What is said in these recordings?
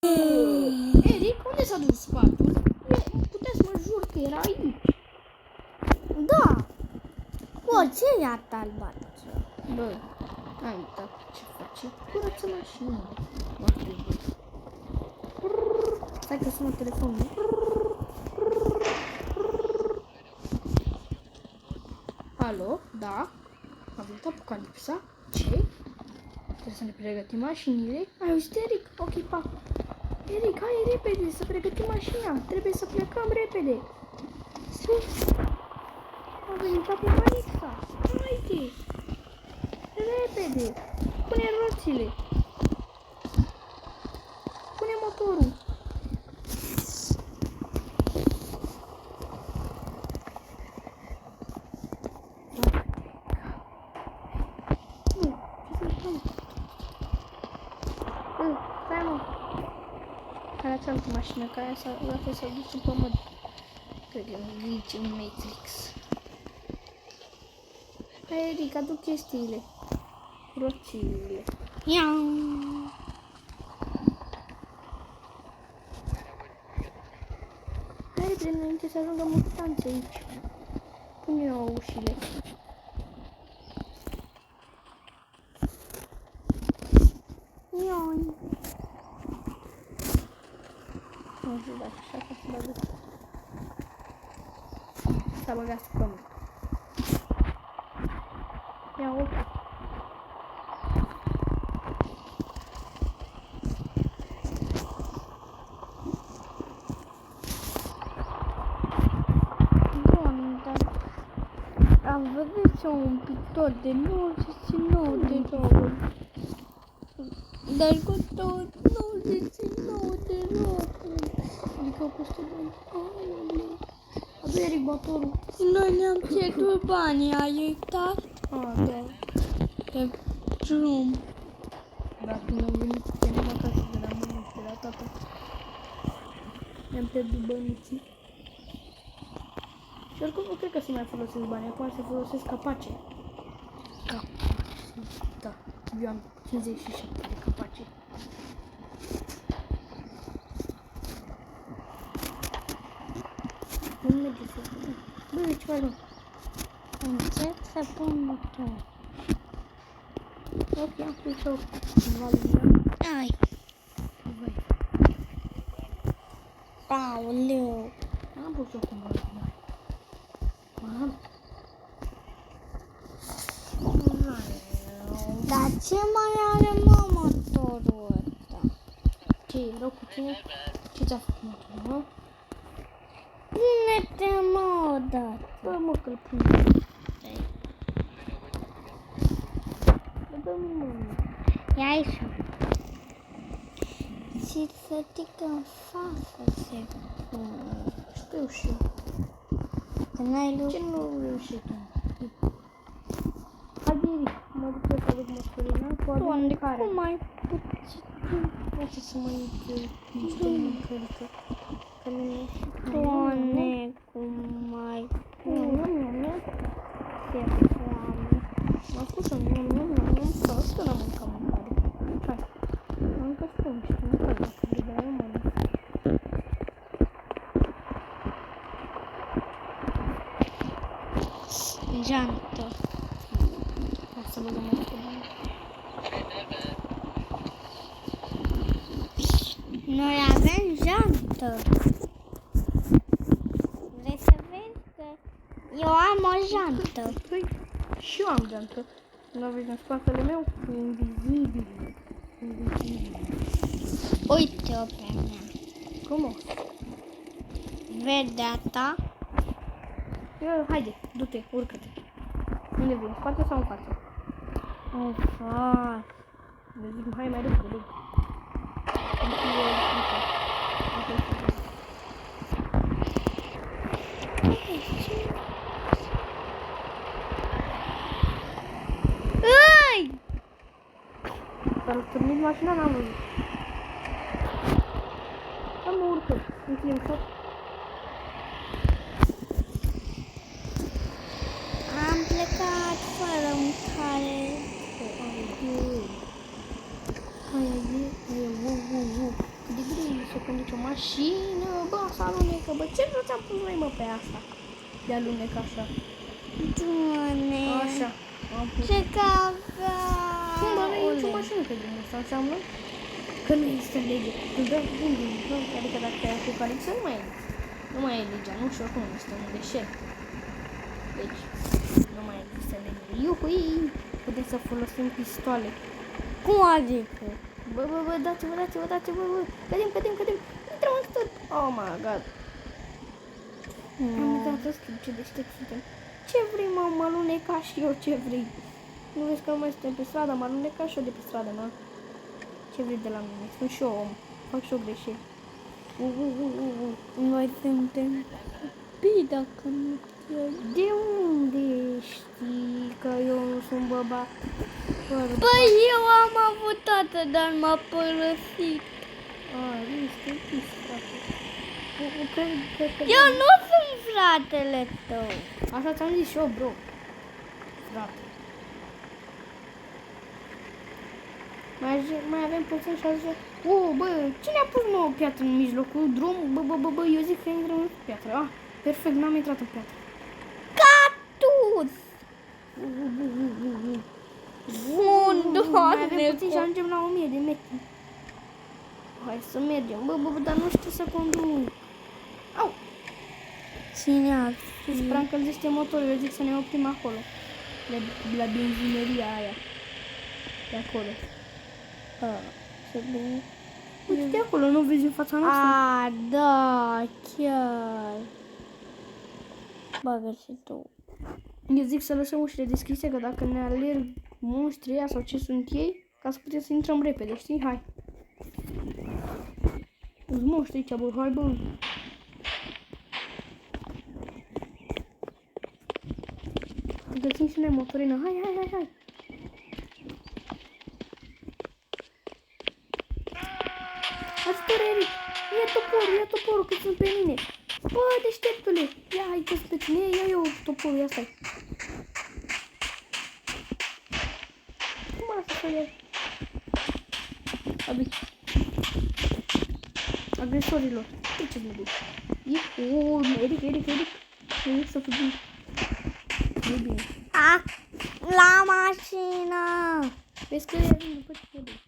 Eric, unde s-a dus sfatul? Putea să mă jur că era aici. Da. Bă, ce e ata albastră? Bă, ai uitat ce face. Curăță mașina. Stai că sună telefonul. Alo, da? A venit apocalipsa? Ce? Trebuie să ne pregătim mașinile? Ai auzit, Eric? Ok, pa. Eric, hai repede să pregătim mașina. Trebuie să plecăm repede. Sus. A venit apocalipsa. Haide. Repede. Pune roțile. Pune motorul. Stai, mă. Hai la cealaltă mașină, că aia s-a dus în pământ. Cred că zice în Matrix. Hai, Eric, aduc chestiile. Roțile. Ia. Hai, repede, înainte să ajungă mutanți aici. Pune eu ușile. Ioi. Nu știu dacă așa ca să băgă. S-a băgat pe pământ. Ia opa. Doamne, dar am văzut eu un pictor de 99 de locuri. Dar cu tot 99 de locuri. Adică au costat bani. Adu Eric motorul. Noi ne-am pierdut banii, ai uitat? Da. Pe drum. Dar când am venit, venim acasă de la mine și de la tata. Ne-am pierdut bănuții. Și oricum nu cred că se mai folosesc bani, acum se folosesc capace. Da, eu am 57 de capace. Nu merge să spun. Bă, ce faci, mă? Încerc să pun motor. Ok, am pus eu în valul. Ai. Vai. Aoleu. Am pus eu cu valul. Mamă. Dar ce mai are, mă, motorul ăsta? Ce e rău cu tine? Ce ți-a făcut motorul, mă? Pune-te, mă, odată. Bă, mă, că-l pun. Dă-mi, mă. Ia aici. Și să tic în față se pune. Știu și eu. Că n-ai lucru. Ce nu reușit tu? Haide, Eric, mă duc eu să aduc măsculina cu Doamne, alimentare. cum ai putut? Lasă să mă niște mâncărică. Că mine Doamne, cum ai nu. ce foame. M-am spus să nu, că ăsta n-am mâncat mâncare. Hai, mâncă spun și mâncare, dacă de la eu mănânc. Jantă. Hai să băgăm mai pe bani. Noi avem jantă. Vrei să vezi că eu am o jantă. Păi, și eu am geantă. Nu aveți în spatele meu? Invizibil. Uite-o pe mea. Cum o? Vede a ta? Haide, du-te, urcă-te. Unde vii? În spate sau în față? În față. Zic, hai mai repede, du. Ai! S-a răsturnit mașina, n-am văzut. Da, mă urcă. Închidem tot. Am plecat fără mâncare. Hai, wow. Cât de să conduci o mașină, bă, să alunecă, bă, ce nu ți-am pus noi, mă, pe asta? De alunecă așa. Doamne. Așa, am pus. Ce cafea. Cum, bă, nu e nicio mașină pe drumul ăsta, înseamnă că nu există lege. Îl dăm gândul, nu? Adică dacă ai apocalipsă, nu mai e legea, nu? Și oricum este un deșert. Deci, nu mai există lege. Iuhui, putem să folosim pistoale. Cum adică? Bă, dați-vă, bă, cădim, intrăm în tot. Oh my god. Am uitat să scriu ce deștept suntem. Ce vrei, mă aluneca și eu, ce vrei? Nu vezi că nu mai suntem pe stradă, mă aluneca și eu de pe stradă, na? Ce vrei de la mine? Sunt și eu om, fac și eu greșeli. Noi suntem copii dacă nu știu. De unde știi că eu nu sunt bărbat? Păi eu am avut tată, dar m-a părăsit. Este pis, frate. Eu nu sunt fratele tău. Așa ți-am zis și eu, bro. Frate. Mai avem puțin și a zis, bă, cine a pus nouă piatră în mijlocul drumului? Bă, eu zic că intrăm în piatră. Perfect, n-am intrat în piatră. Cactus! Bun, Mai avem Doamne, puțin și ajungem la 1000 de metri. Hai să mergem, bă, dar nu știu să conduc. Au! cine ar Se fi? prea încălzește motorul, eu zic să ne oprim acolo. La benzineria aia. De acolo. Ce bine. Uite de acolo, nu vezi în fața noastră? Da, chiar. Bagă și tu. Eu zic să lăsăm ușile deschise, că dacă ne alerg monștrii ăia sau ce sunt ei, ca să putem să intrăm repede, știi? Hai. Sunt monștri aici, bă, hai, bă. Găsim și noi motorină, hai. Ajutor, Eric! Ia toporul, că sunt pe mine! Bă, deșteptule! Ia, hai că pe tine, ia eu toporul, ia stai! Cum asta să iau? Abi. Agresorilor, ce mă duc? Eric! Eric să fugim! Nu e bine! La mașină! Vezi că e după ce mă duc.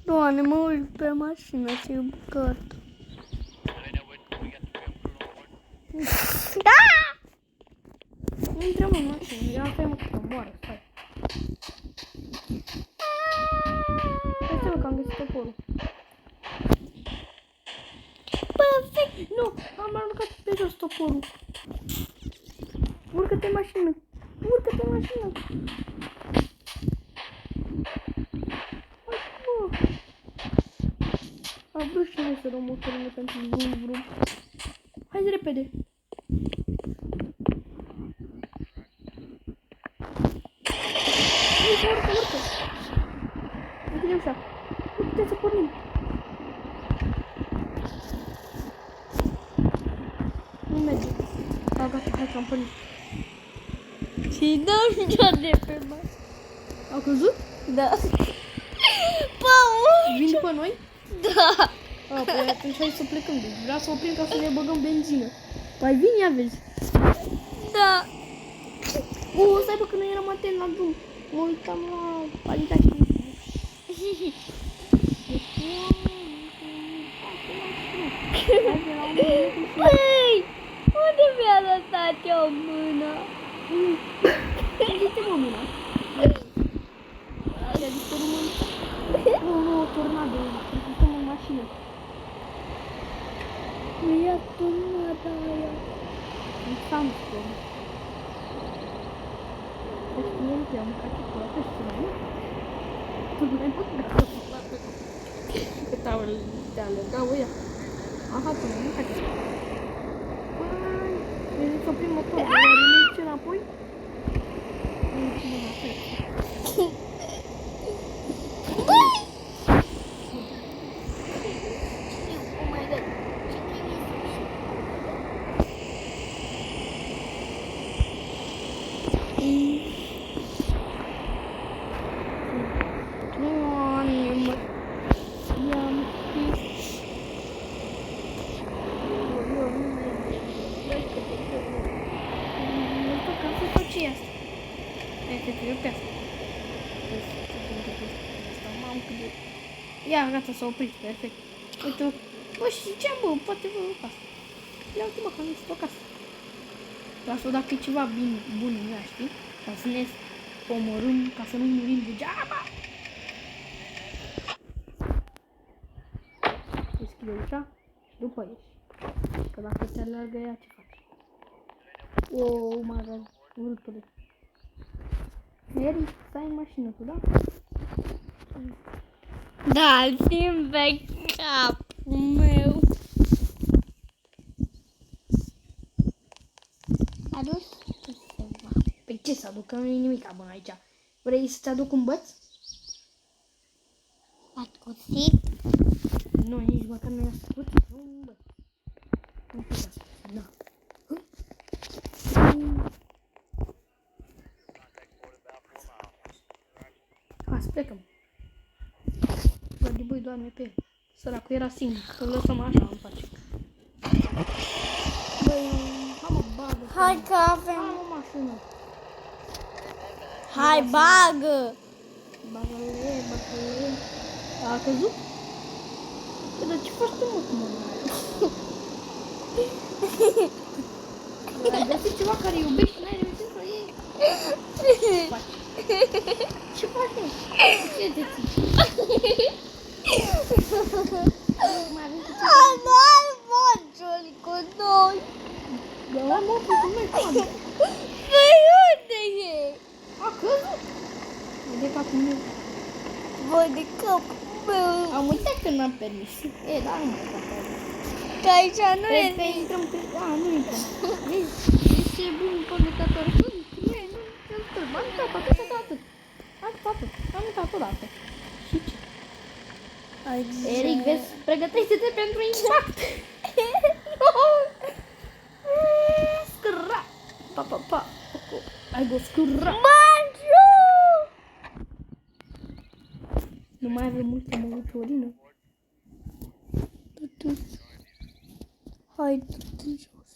Doamne, mă uit pe mașină, ce bucăt. Da! Nu intrăm în mașină, ia stai mă că moară, stai. Stai mă că am găsit toporul. Perfect! Nu, am aruncat pe jos toporul. Urcă-te în mașină. Am vrut și noi să luăm motorină pentru vrum. Hai repede. Urcă. Închide ușa. Nu putem să pornim. Nu merge. Gata, hai că am pornit. Și dăm jos de pe mașină. Au căzut? Da. Paul! Vin după noi? Da. Păi atunci hai să plecăm. Deci vreau să oprim ca să ne băgăm benzină. Păi vin, ia vezi. Da. Stai bă că nu eram atent la drum. Mă uitam la calitate. Păi, unde mi-a lăsat eu mâna? Uite mă mâna. I-a dispărut mâna. Nu, o tornadă. Suntem în mașină. Mi-a tornada aia. În Samsung. Deci cum e că am mâncat ciocolată și tu mai tu mai mâncat. Cât au de alergat, uia. Aha, tu mai mâncat ciocolată. Păi, deci oprim motorul, dar merge înapoi. Ia, gata, s-a oprit, perfect. Uite, bă, și ziceam, bă, poate vă o casă. Ia uite, mă, că am găsit o casă. Lasă-o dacă e ceva bun în ea, știi? Ca să ne omorâm, ca să nu murim degeaba. Deschide ușa și după ieși. Că dacă te alergă ea, ce faci? Oh, my god, urâtule. Mary, stai în mașină tu, da? Da, simt pe capul meu. Adus? Păi ce să aduc? Că nu e nimic bun aici. Vrei să-ți aduc un băț? Ați cuțit? Nu, nici măcar nu i-a făcut. Nu un băț. Nu putea să faci, da. Hai să plecăm. Vladibui doarme pe el. Săracul era singur. Îl lăsăm așa în pace. Băi, hai mă, bagă. Hai că Hai avem... mă, mașină. Hai, bagă! Bagă-le. A căzut? Păi, dar ce faci tu, mă, cu mâna aia? Ai găsit ceva care iubești și n-ai reușit să iei? Ce faci? Ce faci, mă? Ce te ții? Mai avem cu ce? N-ai mociul cu noi! Da, mă, cu noi, cum? Păi unde e? A căzut? E de capul meu. Voi de capul meu! Am uitat că n-am permis. E, dar nu mai fac aia. Că aici nu Cred e... că intrăm pe... A, nu intrăm. Vezi? Vezi ce e bun conducător? Nu e, nu e. Am uitat, atât. Am uitat odată. Și ce? Eric, vezi? Pregătește-te pentru impact. Scârra. Pa. Ai go scârra. Manju! Nu mai avem multă măuturină. Hai, du-te jos.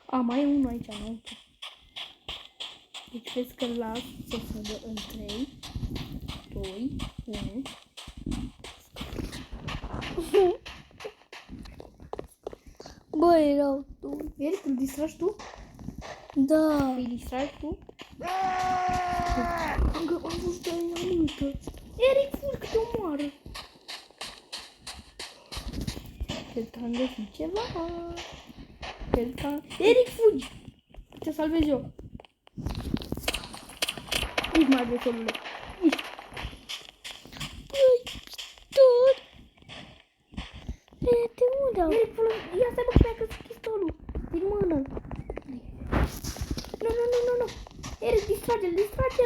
A, mai e unul aici, înăuntru. Deci vezi că las să se dă în 3, 2, 1. Băi, erau tu. Eric, îl distragi tu? Da. Îi distragi tu? Am văzut de aia multă. Eric, fugi că te omoară. Cred că am găsit ceva. Eric, fugi! Te salvez eu. Nici mai agresorule. Nici. Tot. De unde au? Eric, ia stai bă, că mi-a căzut pistolul. Din mână. Nu. Eric, distrage-l,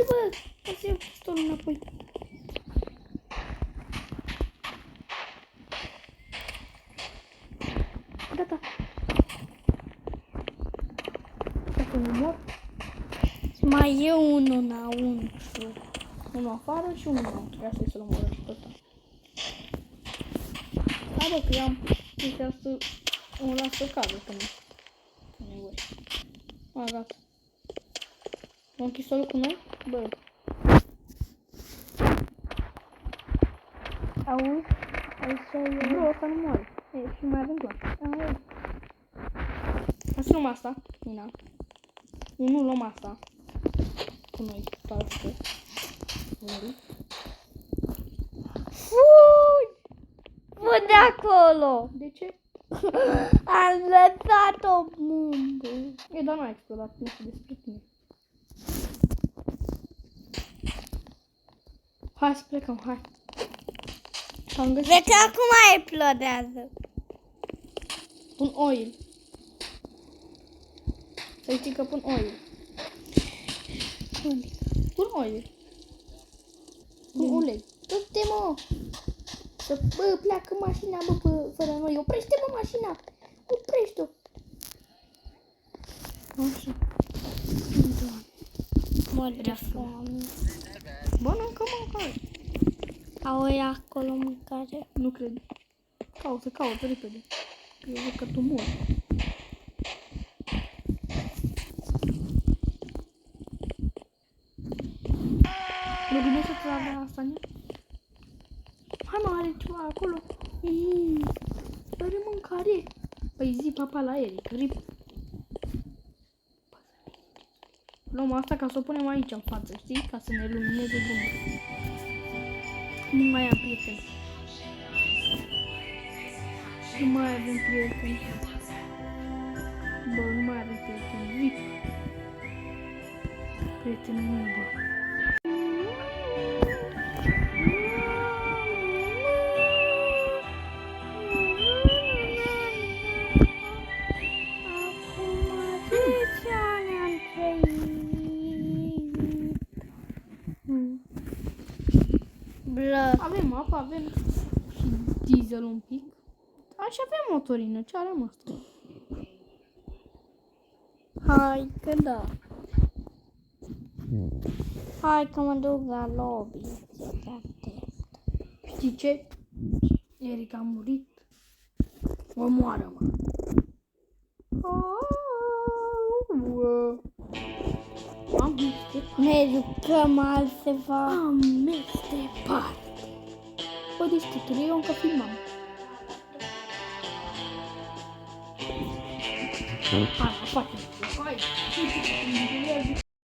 bă. O să iau pistolul înapoi. Gata. Dacă nu mor, Mai e unul înăuntru. unul afară și unul înăuntru. Ia să-i să-l omoră și pe ăsta. Hai bă, că eu am putea să o las să cadă când e nevoie. A, gata. Am pistolul cu noi? Bă. Auzi? Aici e... Bro, ăsta nu moare. E, și mai avem plan. Hai să luăm asta, Nina. Nu luăm asta. Cu noi, asta. Fugi! Fugi de acolo! De ce? Am lăsat o bombă. E, dar nu a explodat, nu știu despre tine. Hai să plecăm, hai. Am găsit. Vezi, acum explodează. Pun oil. Să știi că pun oil. Pun oil. Pun ulei. Du-te, mă! Să, bă, pleacă mașina, bă, fără noi. Oprește-mă mașina! Oprește-o! Așa. Mor de foame. Bă, nu, încă mâncare. Au ei acolo mâncare. Nu cred. Caută repede. Eu văd că tu mori. Nu gândești să tragă asta, nu? Hai mă, are ceva acolo. Are mâncare. Păi zi papa la Eric, rip. Luăm asta ca să o punem aici în față, știi? Ca să ne lumineze drumul. Nu mai am prieteni. Nu mai avem prieteni. Bă, nu mai avem prieteni. Rip. Prietenul meu, bă. Avem apă, avem și diesel un pic. Așa avem motorină, ce are asta? Hai că da. Hai că mă duc la lobby. Știi ce? Eric a murit. Omoară-mă. Am departe. Ne jucăm altceva. Am departe. Bă, deci titlul, eu încă filmam. Hai, face. Hai.